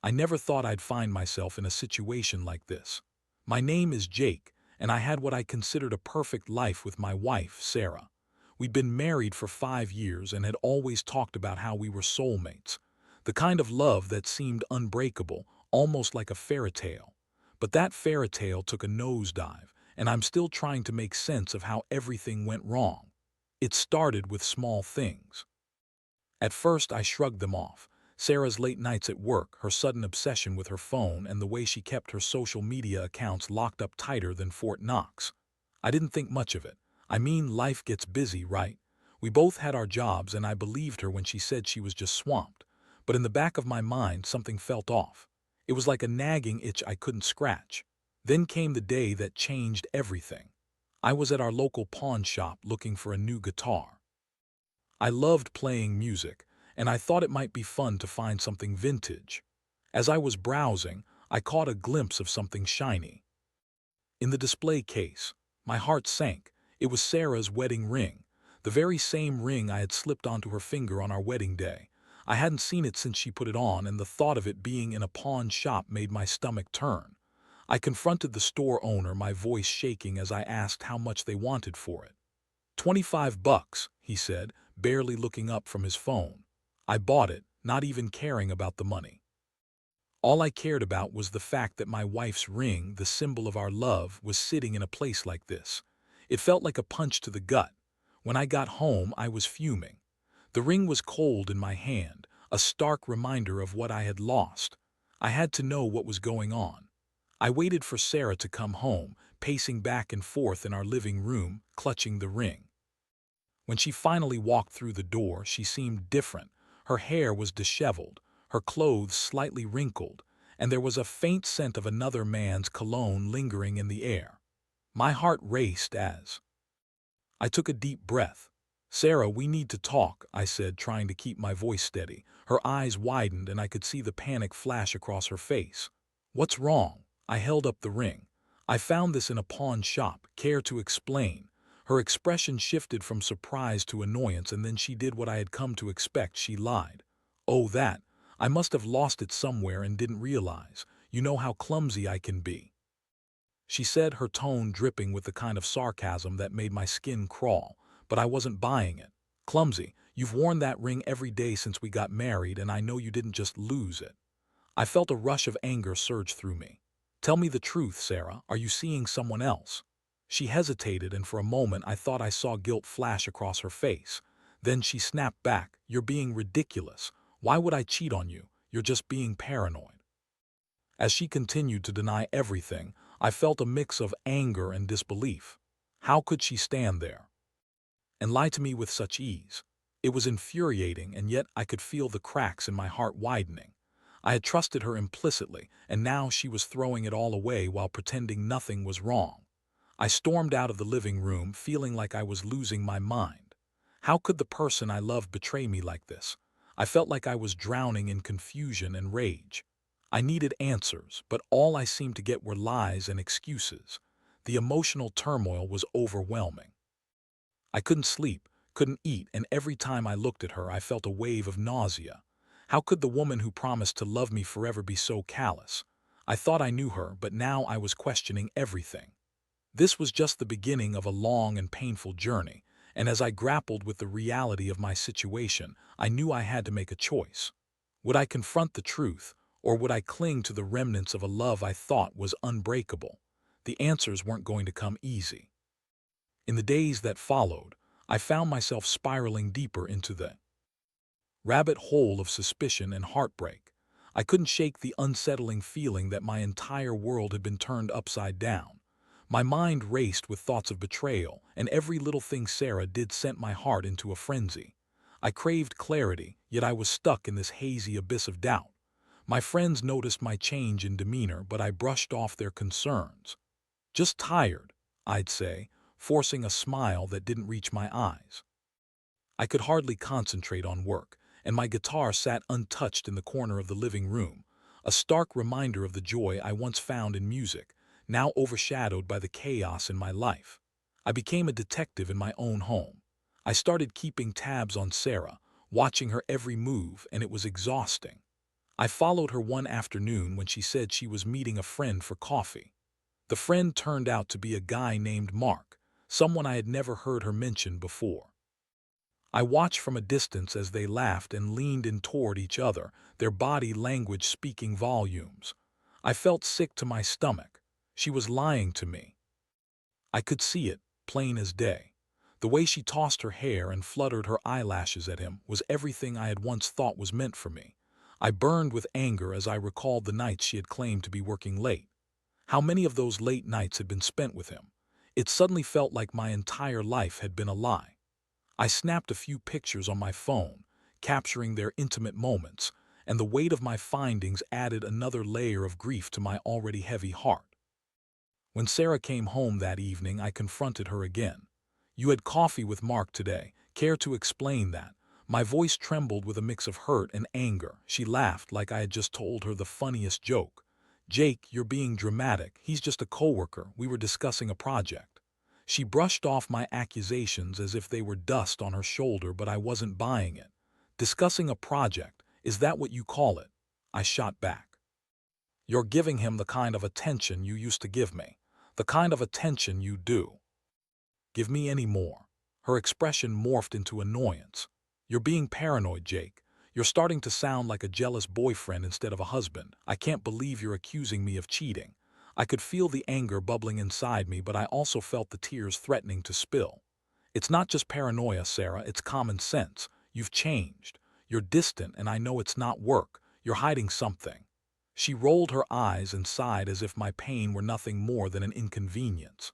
I never thought I'd find myself in a situation like this. My name is Jake, and I had what I considered a perfect life with my wife, Sarah. We'd been married for 5 years and had always talked about how we were soulmates, the kind of love that seemed unbreakable, almost like a fairy tale. But that fairy tale took a nosedive, and I'm still trying to make sense of how everything went wrong. It started with small things. At first, I shrugged them off. Sarah's late nights at work, her sudden obsession with her phone, and the way she kept her social media accounts locked up tighter than Fort Knox. I didn't think much of it. I mean, life gets busy, right? We both had our jobs, and I believed her when she said she was just swamped. But in the back of my mind, something felt off. It was like a nagging itch I couldn't scratch. Then came the day that changed everything. I was at our local pawn shop looking for a new guitar. I loved playing music, and I thought it might be fun to find something vintage. As I was browsing, I caught a glimpse of something shiny. In the display case, my heart sank. It was Sarah's wedding ring, the very same ring I had slipped onto her finger on our wedding day. I hadn't seen it since she put it on, and the thought of it being in a pawn shop made my stomach turn. I confronted the store owner, my voice shaking as I asked how much they wanted for it. $25, he said, barely looking up from his phone. I bought it, not even caring about the money. All I cared about was the fact that my wife's ring, the symbol of our love, was sitting in a place like this. It felt like a punch to the gut. When I got home, I was fuming. The ring was cold in my hand, a stark reminder of what I had lost. I had to know what was going on. I waited for Sarah to come home, pacing back and forth in our living room, clutching the ring. When she finally walked through the door, she seemed different. Her hair was disheveled, her clothes slightly wrinkled, and there was a faint scent of another man's cologne lingering in the air. My heart raced as I took a deep breath. "Sarah, we need to talk," I said, trying to keep my voice steady. Her eyes widened, and I could see the panic flash across her face. "What's wrong?" I held up the ring. "I found this in a pawn shop. Care to explain?" Her expression shifted from surprise to annoyance, and then she did what I had come to expect. She lied. "Oh, that. I must have lost it somewhere and didn't realize. You know how clumsy I can be," she said, her tone dripping with the kind of sarcasm that made my skin crawl. But I wasn't buying it. "Clumsy? You've worn that ring every day since we got married, and I know you didn't just lose it." I felt a rush of anger surge through me. "Tell me the truth, Sarah. Are you seeing someone else?" She hesitated, and for a moment I thought I saw guilt flash across her face. Then she snapped back. "You're being ridiculous. Why would I cheat on you? You're just being paranoid." As she continued to deny everything, I felt a mix of anger and disbelief. How could she stand there and lie to me with such ease? It was infuriating, and yet I could feel the cracks in my heart widening. I had trusted her implicitly, and now she was throwing it all away while pretending nothing was wrong. I stormed out of the living room, feeling like I was losing my mind. How could the person I loved betray me like this? I felt like I was drowning in confusion and rage. I needed answers, but all I seemed to get were lies and excuses. The emotional turmoil was overwhelming. I couldn't sleep, couldn't eat, and every time I looked at her, I felt a wave of nausea. How could the woman who promised to love me forever be so callous? I thought I knew her, but now I was questioning everything. This was just the beginning of a long and painful journey, and as I grappled with the reality of my situation, I knew I had to make a choice. Would I confront the truth, or would I cling to the remnants of a love I thought was unbreakable? The answers weren't going to come easy. In the days that followed, I found myself spiraling deeper into the rabbit hole of suspicion and heartbreak. I couldn't shake the unsettling feeling that my entire world had been turned upside down. My mind raced with thoughts of betrayal, and every little thing Sarah did sent my heart into a frenzy. I craved clarity, yet I was stuck in this hazy abyss of doubt. My friends noticed my change in demeanor, but I brushed off their concerns. "Just tired," I'd say, forcing a smile that didn't reach my eyes. I could hardly concentrate on work, and my guitar sat untouched in the corner of the living room, a stark reminder of the joy I once found in music, now overshadowed by the chaos in my life. I became a detective in my own home. I started keeping tabs on Sarah, watching her every move, and it was exhausting. I followed her one afternoon when she said she was meeting a friend for coffee. The friend turned out to be a guy named Mark, someone I had never heard her mention before. I watched from a distance as they laughed and leaned in toward each other, their body language speaking volumes. I felt sick to my stomach. She was lying to me. I could see it, plain as day. The way she tossed her hair and fluttered her eyelashes at him was everything I had once thought was meant for me. I burned with anger as I recalled the nights she had claimed to be working late. How many of those late nights had been spent with him? It suddenly felt like my entire life had been a lie. I snapped a few pictures on my phone, capturing their intimate moments, and the weight of my findings added another layer of grief to my already heavy heart. When Sarah came home that evening, I confronted her again. "You had coffee with Mark today. Care to explain that?" My voice trembled with a mix of hurt and anger. She laughed like I had just told her the funniest joke. "Jake, you're being dramatic. He's just a coworker. We were discussing a project." She brushed off my accusations as if they were dust on her shoulder, but I wasn't buying it. "Discussing a project, is that what you call it?" I shot back. "You're giving him the kind of attention you used to give me. The kind of attention you do. Give me any more." Her expression morphed into annoyance. "You're being paranoid, Jake. You're starting to sound like a jealous boyfriend instead of a husband. I can't believe you're accusing me of cheating." I could feel the anger bubbling inside me, but I also felt the tears threatening to spill. "It's not just paranoia, Sarah, it's common sense. You've changed. You're distant, and I know it's not work. You're hiding something." She rolled her eyes and sighed as if my pain were nothing more than an inconvenience.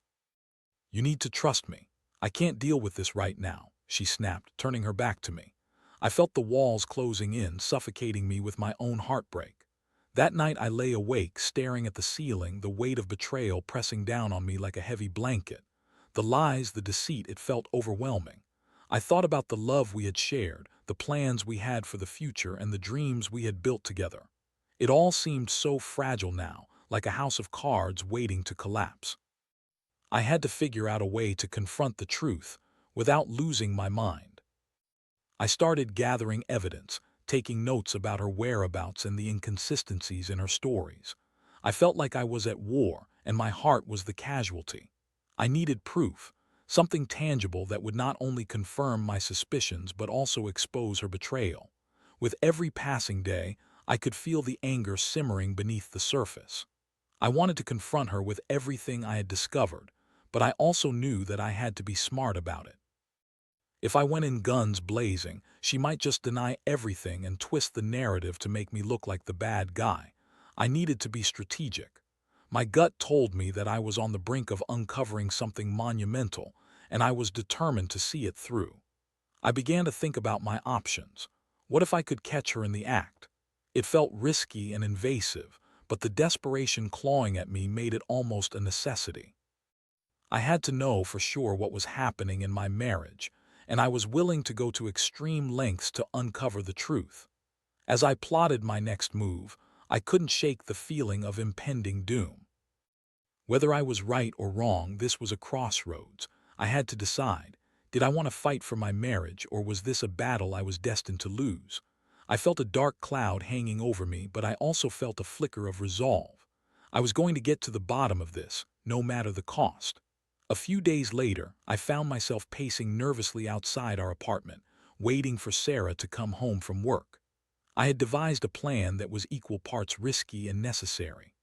"You need to trust me. I can't deal with this right now," she snapped, turning her back to me. I felt the walls closing in, suffocating me with my own heartbreak. That night I lay awake, staring at the ceiling, the weight of betrayal pressing down on me like a heavy blanket. The lies, the deceit, it felt overwhelming. I thought about the love we had shared, the plans we had for the future, and the dreams we had built together. It all seemed so fragile now, like a house of cards waiting to collapse. I had to figure out a way to confront the truth without losing my mind. I started gathering evidence, taking notes about her whereabouts and the inconsistencies in her stories. I felt like I was at war, and my heart was the casualty. I needed proof, something tangible that would not only confirm my suspicions but also expose her betrayal. With every passing day, I could feel the anger simmering beneath the surface. I wanted to confront her with everything I had discovered, but I also knew that I had to be smart about it. If I went in guns blazing, she might just deny everything and twist the narrative to make me look like the bad guy. I needed to be strategic. My gut told me that I was on the brink of uncovering something monumental, and I was determined to see it through. I began to think about my options. What if I could catch her in the act? It felt risky and invasive, but the desperation clawing at me made it almost a necessity. I had to know for sure what was happening in my marriage, and I was willing to go to extreme lengths to uncover the truth. As I plotted my next move, I couldn't shake the feeling of impending doom. Whether I was right or wrong, this was a crossroads. I had to decide. Did I want to fight for my marriage, or was this a battle I was destined to lose? I felt a dark cloud hanging over me, but I also felt a flicker of resolve. I was going to get to the bottom of this, no matter the cost. A few days later, I found myself pacing nervously outside our apartment, waiting for Sarah to come home from work. I had devised a plan that was equal parts risky and necessary.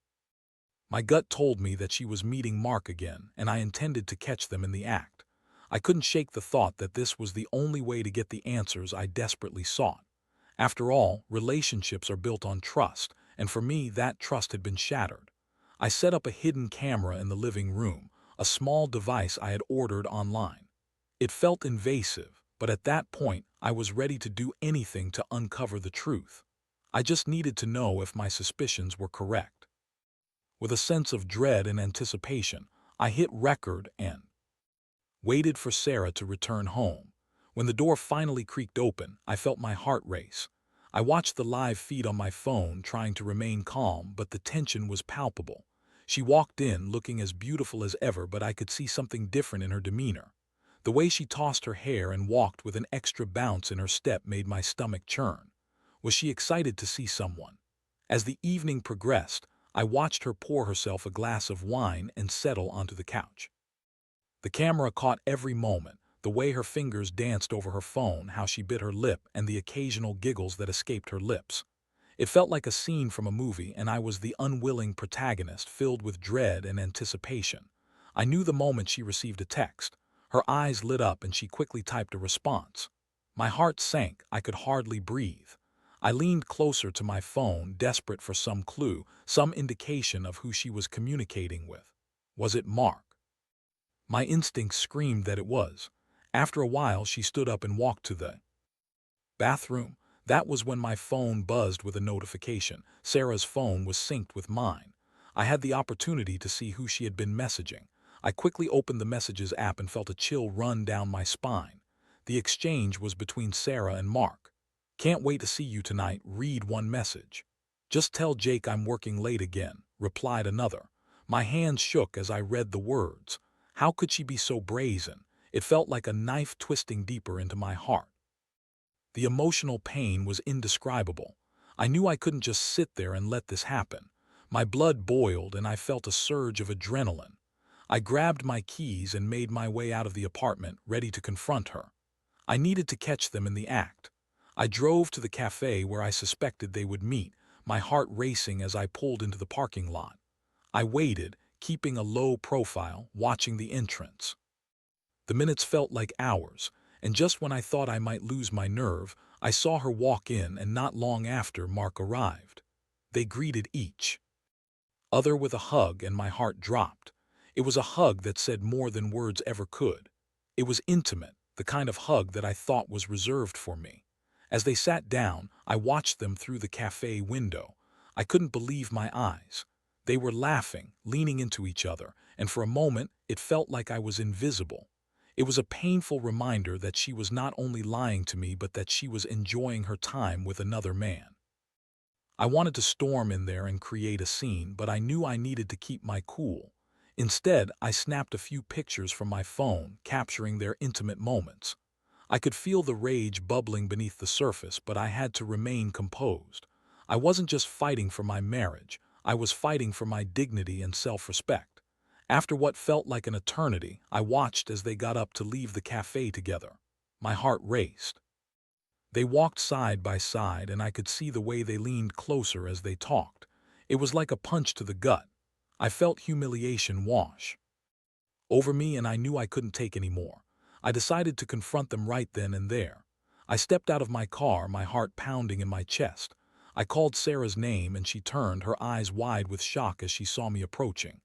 My gut told me that she was meeting Mark again, and I intended to catch them in the act. I couldn't shake the thought that this was the only way to get the answers I desperately sought. After all, relationships are built on trust, and for me that trust had been shattered. I set up a hidden camera in the living room, a small device I had ordered online. It felt invasive, but at that point I was ready to do anything to uncover the truth. I just needed to know if my suspicions were correct. With a sense of dread and anticipation, I hit record and waited for Sarah to return home. When the door finally creaked open, I felt my heart race. I watched the live feed on my phone, trying to remain calm, but the tension was palpable. She walked in looking as beautiful as ever, but I could see something different in her demeanor. The way she tossed her hair and walked with an extra bounce in her step made my stomach churn. Was she excited to see someone? As the evening progressed, I watched her pour herself a glass of wine and settle onto the couch. The camera caught every moment, the way her fingers danced over her phone, how she bit her lip, and the occasional giggles that escaped her lips. It felt like a scene from a movie, and I was the unwilling protagonist, filled with dread and anticipation. I knew the moment she received a text. Her eyes lit up and she quickly typed a response. My heart sank, I could hardly breathe. I leaned closer to my phone, desperate for some clue, some indication of who she was communicating with. Was it Mark? My instincts screamed that it was. After a while, she stood up and walked to the bathroom. That was when my phone buzzed with a notification. Sarah's phone was synced with mine. I had the opportunity to see who she had been messaging. I quickly opened the Messages app and felt a chill run down my spine. The exchange was between Sarah and Mark. Can't wait to see you tonight, read one message. Just tell Jake I'm working late again, replied another. My hands shook as I read the words. How could she be so brazen? It felt like a knife twisting deeper into my heart. The emotional pain was indescribable. I knew I couldn't just sit there and let this happen. My blood boiled and I felt a surge of adrenaline. I grabbed my keys and made my way out of the apartment, ready to confront her. I needed to catch them in the act. I drove to the cafe where I suspected they would meet, my heart racing as I pulled into the parking lot. I waited, keeping a low profile, watching the entrance. The minutes felt like hours, and just when I thought I might lose my nerve, I saw her walk in, and not long after, Mark arrived. They greeted each other with a hug, and my heart dropped. It was a hug that said more than words ever could. It was intimate, the kind of hug that I thought was reserved for me. As they sat down, I watched them through the cafe window. I couldn't believe my eyes. They were laughing, leaning into each other, and for a moment it felt like I was invisible. It was a painful reminder that she was not only lying to me, but that she was enjoying her time with another man. I wanted to storm in there and create a scene, but I knew I needed to keep my cool. Instead, I snapped a few pictures from my phone, capturing their intimate moments. I could feel the rage bubbling beneath the surface, but I had to remain composed. I wasn't just fighting for my marriage, I was fighting for my dignity and self-respect. After what felt like an eternity, I watched as they got up to leave the cafe together. My heart raced. They walked side by side, and I could see the way they leaned closer as they talked. It was like a punch to the gut. I felt humiliation wash over me, and I knew I couldn't take any more. I decided to confront them right then and there. I stepped out of my car, my heart pounding in my chest. I called Sarah's name, and she turned, her eyes wide with shock as she saw me approaching.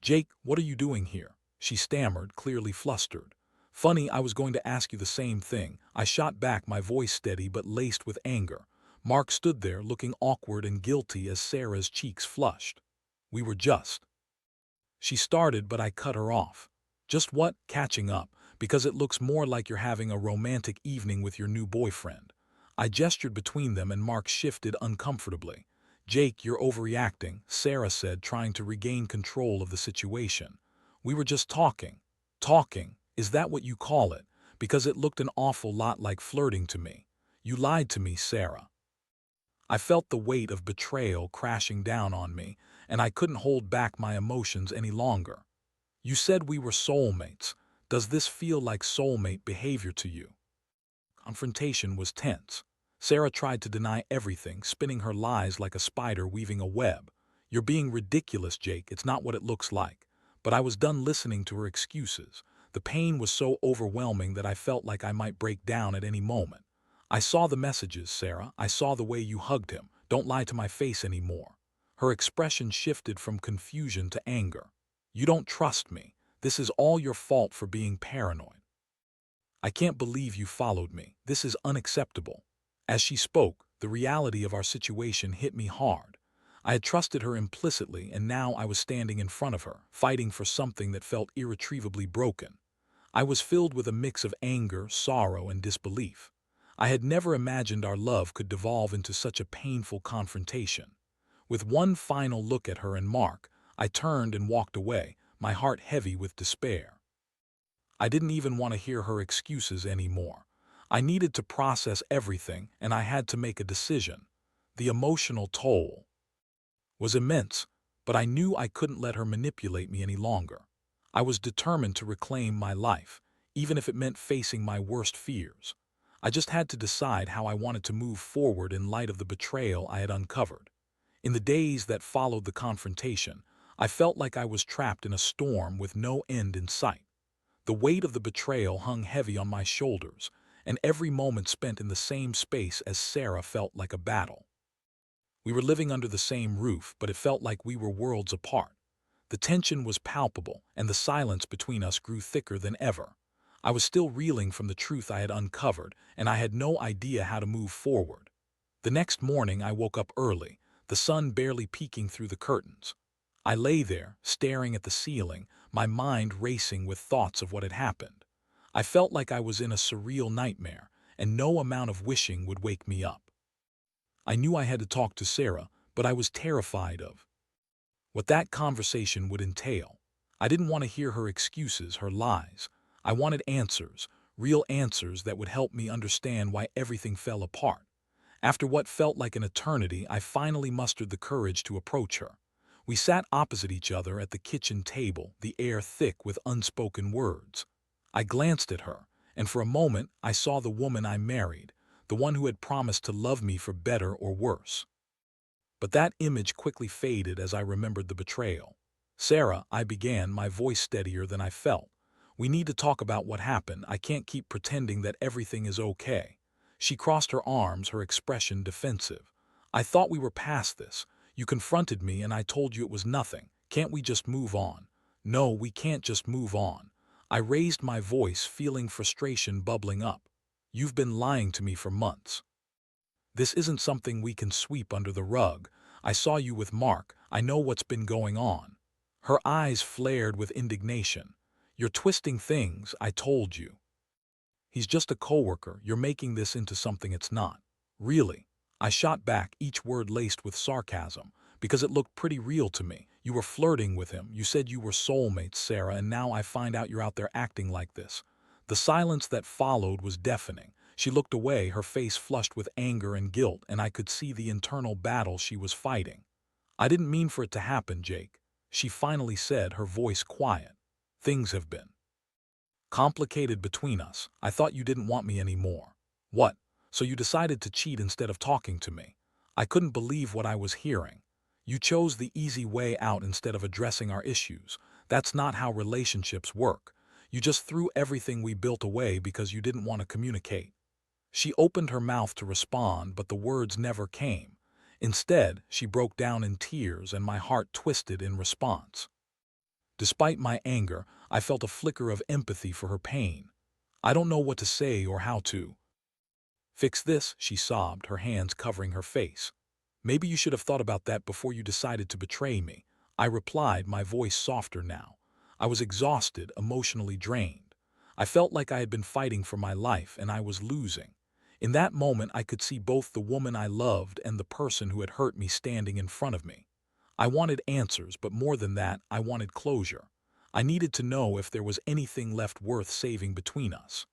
"Jake, what are you doing here?" she stammered, clearly flustered. "Funny, I was going to ask you the same thing," I shot back, my voice steady but laced with anger. Mark stood there, looking awkward and guilty as Sarah's cheeks flushed. "We were just—" she started, but I cut her off. "Just what?" "Catching up, because it looks more like you're having a romantic evening with your new boyfriend." I gestured between them, and Mark shifted uncomfortably. "Jake, you're overreacting," Sarah said, trying to regain control of the situation. "We were just talking." "Talking? Is that what you call it? Because it looked an awful lot like flirting to me." "You lied to me, Sarah." I felt the weight of betrayal crashing down on me, and I couldn't hold back my emotions any longer. "You said we were soulmates. Does this feel like soulmate behavior to you?" Confrontation was tense. Sarah tried to deny everything, spinning her lies like a spider weaving a web. "You're being ridiculous, Jake. It's not what it looks like." But I was done listening to her excuses. The pain was so overwhelming that I felt like I might break down at any moment. "I saw the messages, Sarah. I saw the way you hugged him. Don't lie to my face anymore." Her expression shifted from confusion to anger. "You don't trust me. This is all your fault for being paranoid. I can't believe you followed me. This is unacceptable." As she spoke, the reality of our situation hit me hard. I had trusted her implicitly, and now I was standing in front of her, fighting for something that felt irretrievably broken. I was filled with a mix of anger, sorrow, and disbelief. I had never imagined our love could devolve into such a painful confrontation. With one final look at her and Mark, I turned and walked away, my heart heavy with despair. I didn't even want to hear her excuses anymore. I needed to process everything, and I had to make a decision. The emotional toll. was immense, but I knew I couldn't let her manipulate me any longer. I was determined to reclaim my life, even if it meant facing my worst fears. I just had to decide how I wanted to move forward in light of the betrayal I had uncovered. In the days that followed the confrontation, I felt like I was trapped in a storm with no end in sight. The weight of the betrayal hung heavy on my shoulders, and every moment spent in the same space as Sarah felt like a battle. We were living under the same roof, but it felt like we were worlds apart. The tension was palpable, and the silence between us grew thicker than ever. I was still reeling from the truth I had uncovered, and I had no idea how to move forward. The next morning I woke up early, the sun barely peeking through the curtains. I lay there, staring at the ceiling, my mind racing with thoughts of what had happened. I felt like I was in a surreal nightmare, and no amount of wishing would wake me up. I knew I had to talk to Sarah, but I was terrified of what that conversation would entail. I didn't want to hear her excuses, her lies. I wanted answers, real answers that would help me understand why everything fell apart. After what felt like an eternity, I finally mustered the courage to approach her. We sat opposite each other at the kitchen table, the air thick with unspoken words. I glanced at her, and for a moment I saw the woman I married, the one who had promised to love me for better or worse. But that image quickly faded as I remembered the betrayal. "Sarah," I began, my voice steadier than I felt. "We need to talk about what happened. I can't keep pretending that everything is okay." She crossed her arms, her expression defensive. "I thought we were past this. You confronted me and I told you it was nothing. Can't we just move on?" "No, we can't just move on." I raised my voice, feeling frustration bubbling up. "You've been lying to me for months. This isn't something we can sweep under the rug. I saw you with Mark. I know what's been going on." Her eyes flared with indignation. "You're twisting things, I told you. He's just a coworker. You're making this into something it's not." "Really?" I shot back, each word laced with sarcasm, because it looked pretty real to me. "You were flirting with him. You said you were soulmates, Sarah, and now I find out you're out there acting like this." The silence that followed was deafening. She looked away, her face flushed with anger and guilt, and I could see the internal battle she was fighting. "I didn't mean for it to happen, Jake," she finally said, her voice quiet. "Things have been complicated between us. I thought you didn't want me anymore." "What? So you decided to cheat instead of talking to me?" I couldn't believe what I was hearing. "You chose the easy way out instead of addressing our issues. That's not how relationships work. You just threw everything we built away because you didn't want to communicate." She opened her mouth to respond, but the words never came. Instead, she broke down in tears, and my heart twisted in response. Despite my anger, I felt a flicker of empathy for her pain. "I don't know what to say or how to fix this," she sobbed, her hands covering her face. "Maybe you should have thought about that before you decided to betray me," I replied, my voice softer now. I was exhausted, emotionally drained. I felt like I had been fighting for my life and I was losing. In that moment, I could see both the woman I loved and the person who had hurt me standing in front of me. I wanted answers, but more than that, I wanted closure. I needed to know if there was anything left worth saving between us.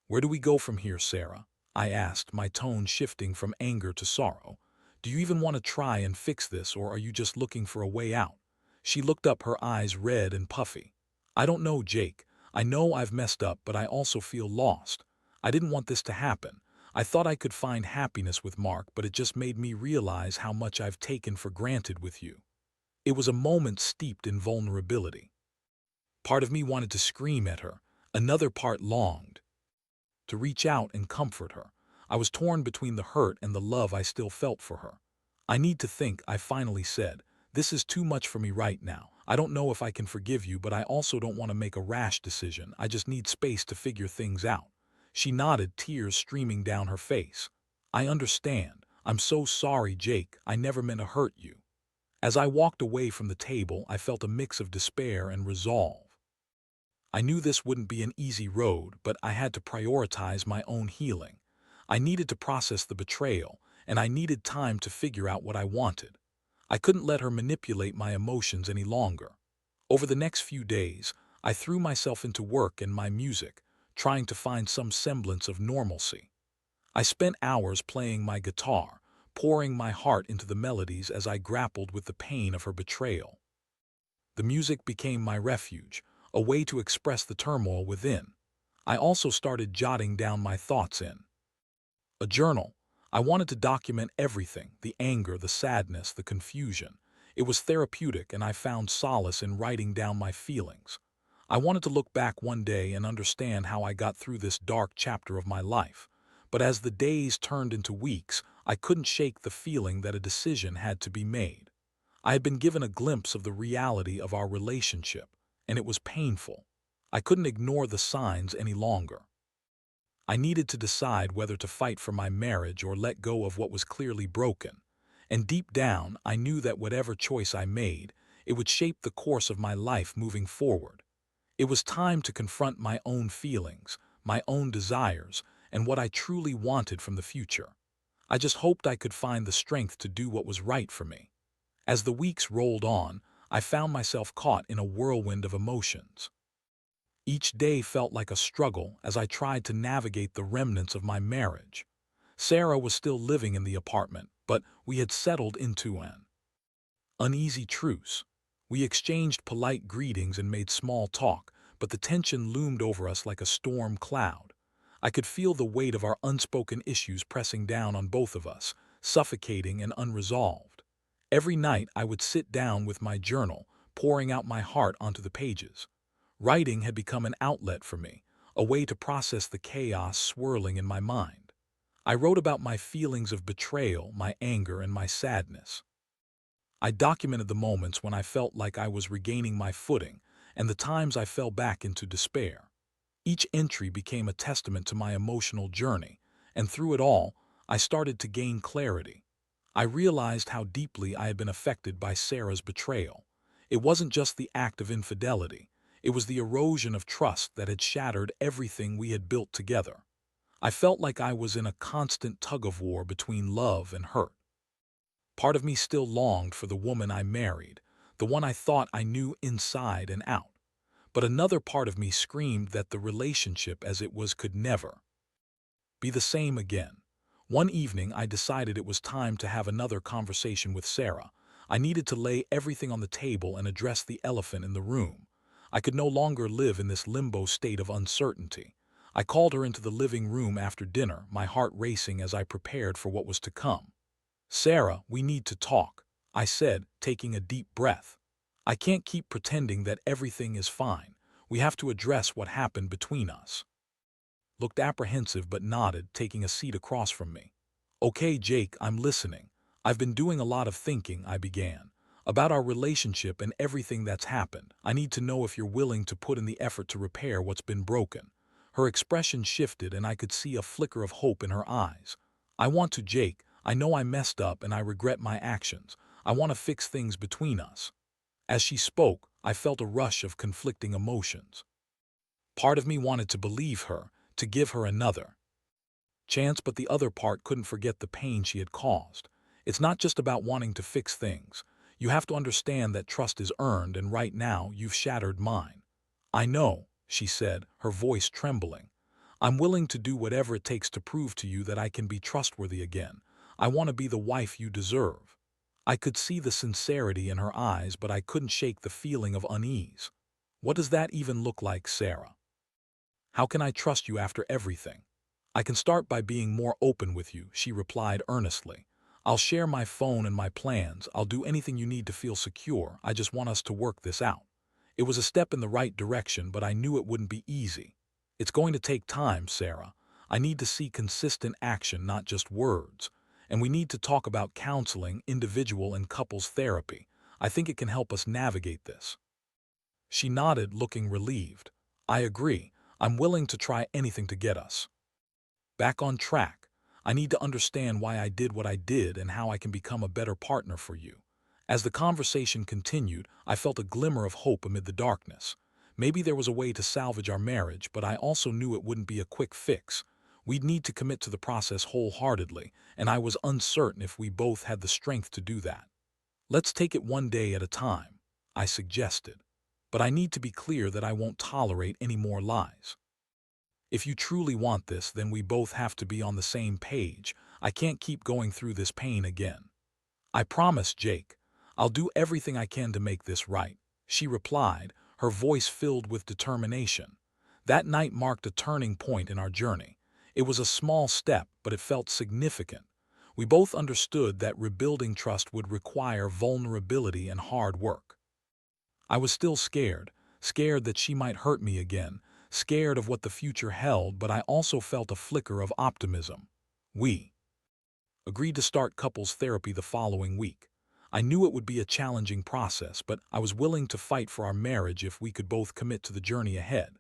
"Where do we go from here, Sarah?" I asked, my tone shifting from anger to sorrow. "Do you even want to try and fix this, or are you just looking for a way out?" She looked up, her eyes red and puffy. "I don't know, Jake. I know I've messed up, but I also feel lost. I didn't want this to happen. I thought I could find happiness with Mark, but it just made me realize how much I've taken for granted with you." It was a moment steeped in vulnerability. Part of me wanted to scream at her. Another part longed to reach out and comfort her. I was torn between the hurt and the love I still felt for her. "I need to think," I finally said. "This is too much for me right now. I don't know if I can forgive you, but I also don't want to make a rash decision. I just need space to figure things out." She nodded, tears streaming down her face. "I understand. I'm so sorry, Jake. I never meant to hurt you." As I walked away from the table, I felt a mix of despair and resolve. I knew this wouldn't be an easy road, but I had to prioritize my own healing. I needed to process the betrayal, and I needed time to figure out what I wanted. I couldn't let her manipulate my emotions any longer. Over the next few days, I threw myself into work and my music, trying to find some semblance of normalcy. I spent hours playing my guitar, pouring my heart into the melodies as I grappled with the pain of her betrayal. The music became my refuge, a way to express the turmoil within. I also started jotting down my thoughts in a journal. I wanted to document everything, the anger, the sadness, the confusion. It was therapeutic, and I found solace in writing down my feelings. I wanted to look back one day and understand how I got through this dark chapter of my life. But as the days turned into weeks, I couldn't shake the feeling that a decision had to be made. I had been given a glimpse of the reality of our relationship, and it was painful. I couldn't ignore the signs any longer. I needed to decide whether to fight for my marriage or let go of what was clearly broken. And deep down, I knew that whatever choice I made, it would shape the course of my life moving forward. It was time to confront my own feelings, my own desires, and what I truly wanted from the future. I just hoped I could find the strength to do what was right for me. As the weeks rolled on, I found myself caught in a whirlwind of emotions. Each day felt like a struggle as I tried to navigate the remnants of my marriage. Sarah was still living in the apartment, but we had settled into an uneasy truce. We exchanged polite greetings and made small talk, but the tension loomed over us like a storm cloud. I could feel the weight of our unspoken issues pressing down on both of us, suffocating and unresolved. Every night I would sit down with my journal, pouring out my heart onto the pages. Writing had become an outlet for me, a way to process the chaos swirling in my mind. I wrote about my feelings of betrayal, my anger, and my sadness. I documented the moments when I felt like I was regaining my footing and the times I fell back into despair. Each entry became a testament to my emotional journey, and through it all, I started to gain clarity. I realized how deeply I had been affected by Sarah's betrayal. It wasn't just the act of infidelity. It was the erosion of trust that had shattered everything we had built together. I felt like I was in a constant tug-of-war between love and hurt. Part of me still longed for the woman I married, the one I thought I knew inside and out. But another part of me screamed that the relationship as it was could never be the same again. One evening, I decided it was time to have another conversation with Sarah. I needed to lay everything on the table and address the elephant in the room. I could no longer live in this limbo state of uncertainty. I called her into the living room after dinner, my heart racing as I prepared for what was to come. "Sarah, we need to talk," I said, taking a deep breath. "I can't keep pretending that everything is fine. We have to address what happened between us." Looked apprehensive but nodded, taking a seat across from me. "Okay, Jake, I'm listening. I've been doing a lot of thinking," I began, "about our relationship and everything that's happened. I need to know if you're willing to put in the effort to repair what's been broken." Her expression shifted, and I could see a flicker of hope in her eyes. "I want to, Jake. I know I messed up and I regret my actions. I want to fix things between us." As she spoke, I felt a rush of conflicting emotions. Part of me wanted to believe her, to give her another chance, but the other part couldn't forget the pain she had caused. It's not just about wanting to fix things. You have to understand that trust is earned, and right now you've shattered mine. "I know," she said, her voice trembling. "I'm willing to do whatever it takes to prove to you that I can be trustworthy again. I want to be the wife you deserve." I could see the sincerity in her eyes, but I couldn't shake the feeling of unease. "What does that even look like, Sarah? How can I trust you after everything?" "I can start by being more open with you," she replied earnestly. "I'll share my phone and my plans. I'll do anything you need to feel secure. I just want us to work this out." It was a step in the right direction, but I knew it wouldn't be easy. "It's going to take time, Sarah. I need to see consistent action, not just words. And we need to talk about counseling, individual and couples therapy. I think it can help us navigate this." She nodded, looking relieved. "I agree. I'm willing to try anything to get us back on track. I need to understand why I did what I did and how I can become a better partner for you." As the conversation continued, I felt a glimmer of hope amid the darkness. Maybe there was a way to salvage our marriage, but I also knew it wouldn't be a quick fix. We'd need to commit to the process wholeheartedly, and I was uncertain if we both had the strength to do that. "Let's take it one day at a time," I suggested. "But I need to be clear that I won't tolerate any more lies. If you truly want this, then we both have to be on the same page. I can't keep going through this pain again. I promise, Jake. I'll do everything I can to make this right, she replied, her voice filled with determination. That night marked a turning point in our journey. It was a small step, but it felt significant. We both understood that rebuilding trust would require vulnerability and hard work. I was still scared, scared that she might hurt me again, scared of what the future held, but I also felt a flicker of optimism. We agreed to start couples therapy the following week. I knew it would be a challenging process, but I was willing to fight for our marriage if we could both commit to the journey ahead.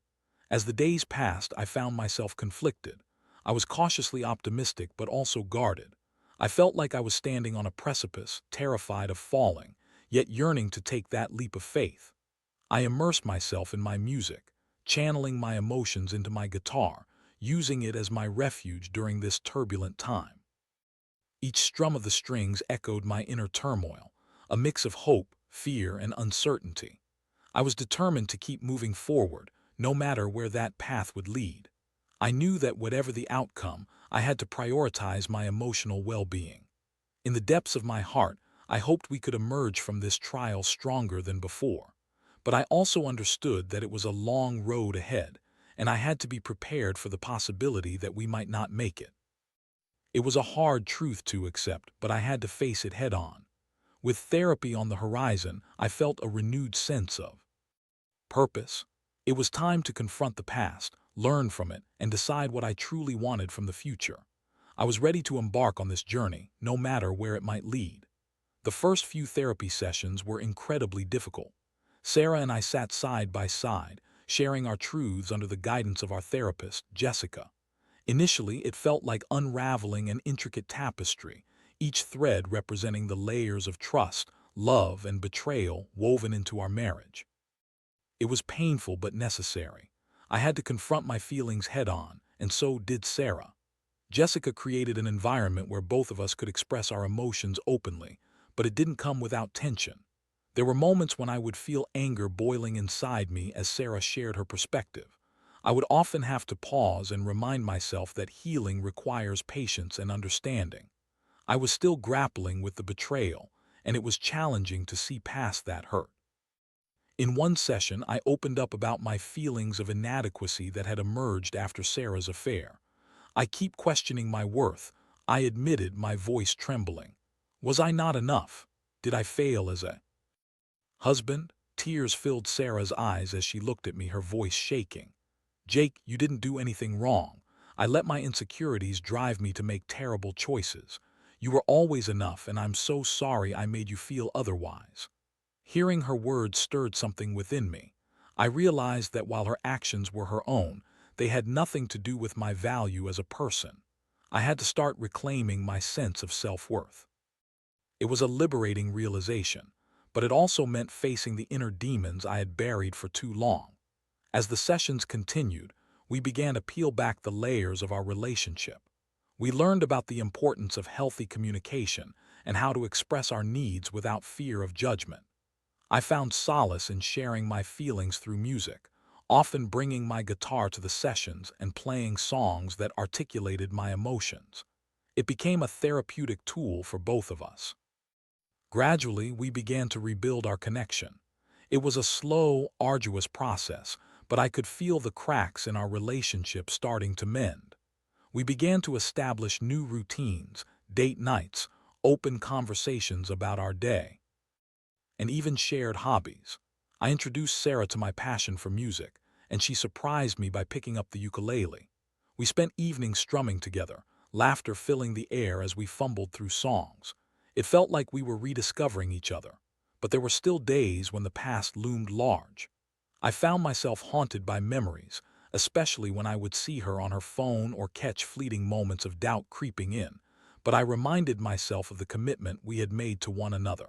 As the days passed, I found myself conflicted. I was cautiously optimistic, but also guarded. I felt like I was standing on a precipice, terrified of falling, yet yearning to take that leap of faith. I immersed myself in my music, channeling my emotions into my guitar, using it as my refuge during this turbulent time. Each strum of the strings echoed my inner turmoil, a mix of hope, fear, and uncertainty. I was determined to keep moving forward, no matter where that path would lead. I knew that whatever the outcome, I had to prioritize my emotional well-being. In the depths of my heart, I hoped we could emerge from this trial stronger than before. But I also understood that it was a long road ahead, and I had to be prepared for the possibility that we might not make it. It was a hard truth to accept, but I had to face it head-on. With therapy on the horizon, I felt a renewed sense of purpose. It was time to confront the past, learn from it, and decide what I truly wanted from the future. I was ready to embark on this journey, no matter where it might lead. The first few therapy sessions were incredibly difficult. Sarah and I sat side by side, sharing our truths under the guidance of our therapist, Jessica. Initially, it felt like unraveling an intricate tapestry, each thread representing the layers of trust, love, and betrayal woven into our marriage. It was painful but necessary. I had to confront my feelings head-on, and so did Sarah. Jessica created an environment where both of us could express our emotions openly, but it didn't come without tension. There were moments when I would feel anger boiling inside me as Sarah shared her perspective. I would often have to pause and remind myself that healing requires patience and understanding. I was still grappling with the betrayal, and it was challenging to see past that hurt. In one session, I opened up about my feelings of inadequacy that had emerged after Sarah's affair. I keep questioning my worth, I admitted, my voice trembling. Was I not enough? Did I fail as a husband? Tears filled Sarah's eyes as she looked at me, her voice shaking. Jake, you didn't do anything wrong. I let my insecurities drive me to make terrible choices. You were always enough, and I'm so sorry I made you feel otherwise. Hearing her words stirred something within me. I realized that while her actions were her own, they had nothing to do with my value as a person. I had to start reclaiming my sense of self-worth. It was a liberating realization, but it also meant facing the inner demons I had buried for too long. As the sessions continued, we began to peel back the layers of our relationship. We learned about the importance of healthy communication and how to express our needs without fear of judgment. I found solace in sharing my feelings through music, often bringing my guitar to the sessions and playing songs that articulated my emotions. It became a therapeutic tool for both of us. Gradually, we began to rebuild our connection. It was a slow, arduous process, but I could feel the cracks in our relationship starting to mend. We began to establish new routines, date nights, open conversations about our day, and even shared hobbies. I introduced Sarah to my passion for music, and she surprised me by picking up the ukulele. We spent evenings strumming together, laughter filling the air as we fumbled through songs. It felt like we were rediscovering each other, but there were still days when the past loomed large. I found myself haunted by memories, especially when I would see her on her phone or catch fleeting moments of doubt creeping in, but I reminded myself of the commitment we had made to one another.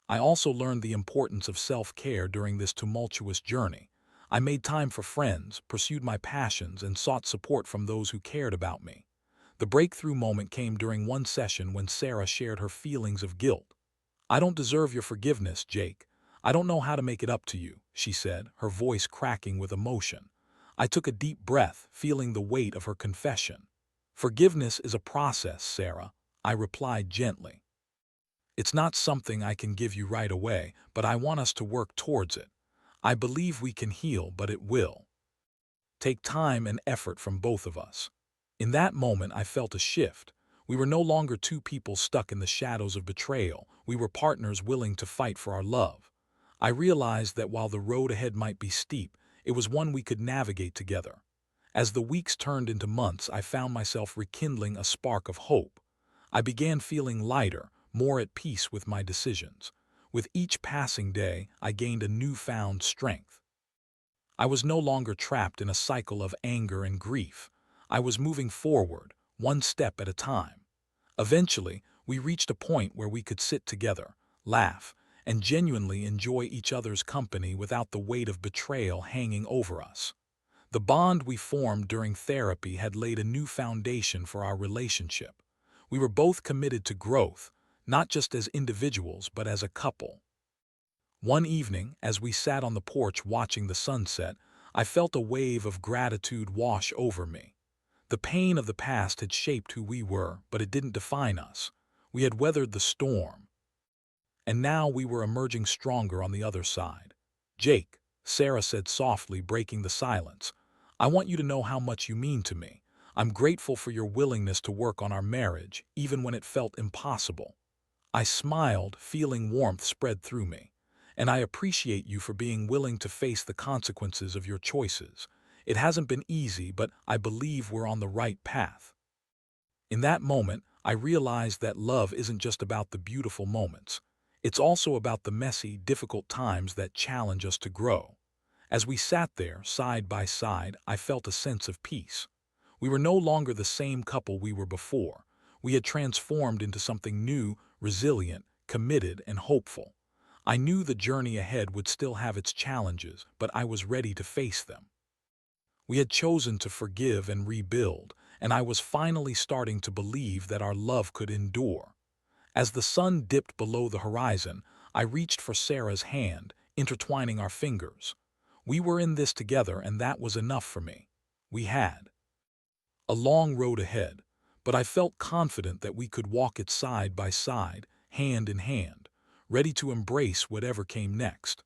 I also learned the importance of self-care during this tumultuous journey. I made time for friends, pursued my passions, and sought support from those who cared about me. The breakthrough moment came during one session when Sarah shared her feelings of guilt. "I don't deserve your forgiveness, Jake. I don't know how to make it up to you," she said, her voice cracking with emotion. I took a deep breath, feeling the weight of her confession. Forgiveness is a process, Sarah, I replied gently. It's not something I can give you right away, but I want us to work towards it. I believe we can heal, but it will take time and effort from both of us. In that moment, I felt a shift. We were no longer two people stuck in the shadows of betrayal. We were partners willing to fight for our love. I realized that while the road ahead might be steep, it was one we could navigate together. As the weeks turned into months, I found myself rekindling a spark of hope. I began feeling lighter, more at peace with my decisions. With each passing day, I gained a newfound strength. I was no longer trapped in a cycle of anger and grief. I was moving forward, one step at a time. Eventually, we reached a point where we could sit together, laugh, and genuinely enjoy each other's company without the weight of betrayal hanging over us. The bond we formed during therapy had laid a new foundation for our relationship. We were both committed to growth, not just as individuals but as a couple. One evening, as we sat on the porch watching the sunset, I felt a wave of gratitude wash over me. The pain of the past had shaped who we were, but it didn't define us. We had weathered the storm, and now we were emerging stronger on the other side. "Jake," Sarah said softly, breaking the silence, "I want you to know how much you mean to me. I'm grateful for your willingness to work on our marriage, even when it felt impossible." I smiled, feeling warmth spread through me. "And I appreciate you for being willing to face the consequences of your choices. It hasn't been easy, but I believe we're on the right path." In that moment, I realized that love isn't just about the beautiful moments. It's also about the messy, difficult times that challenge us to grow. As we sat there, side by side, I felt a sense of peace. We were no longer the same couple we were before. We had transformed into something new, resilient, committed, and hopeful. I knew the journey ahead would still have its challenges, but I was ready to face them. We had chosen to forgive and rebuild, and I was finally starting to believe that our love could endure. As the sun dipped below the horizon, I reached for Sarah's hand, intertwining our fingers. We were in this together, and that was enough for me. We had a long road ahead, but I felt confident that we could walk it side by side, hand in hand, ready to embrace whatever came next.